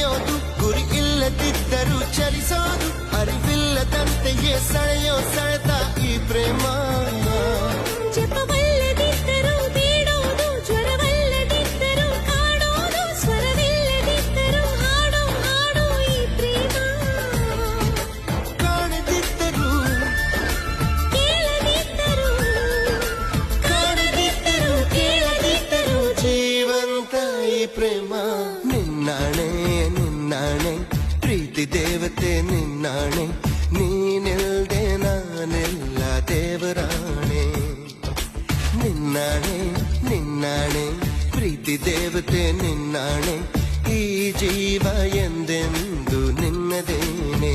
ನಡೆಯೋದು, ಗುರಿ ಇಲ್ಲದಿದ್ದರೂ ಚಲಿಸೋದು, ಅರಿವಿಲ್ಲದಂತೆಯೇ ಸೆಳೆಯೋ ಸೆಳೆತ ಈ ಪ್ರೇಮ. ಜಪವಲ್ಲದಿದ್ದರೂ ಬೇಡೋದು, ಜ್ವರವಲ್ಲದಿದ್ದರೂ ಕಾಡೋದು, ಸ್ವರವಿಲ್ಲದಿದ್ದರೂ ಹಾಡೋ ಹಾಡೋ ಈ ಪ್ರೇಮ. ಕಾಣದಿದ್ದರೂ ಕೇಳದಿದ್ದರೂ ಕಾಣದಿದ್ದರೂ ಕೇಳದಿದ್ದರೂ ಜೀವಂತ ಈ ಪ್ರೇಮ. ನಿನ್ನಾಣೆ ನಿನ್ನಾಣೆ ಪ್ರೀತಿ ದೇವತೆ ನಿನ್ನಾಣೆ, ನೀನಿಲ್ದೆ ನಾನೆಲ್ಲ ದೇವರಾಣೆ. ನಿನ್ನಾಣೆ ನಿನ್ನಾಣೆ ಪ್ರೀತಿ ದೇವತೆ ನಿನ್ನಾಣೆ, ಈ ಜೀವ ಎಂದೆಂದು ನಿನ್ನದೇನೆ.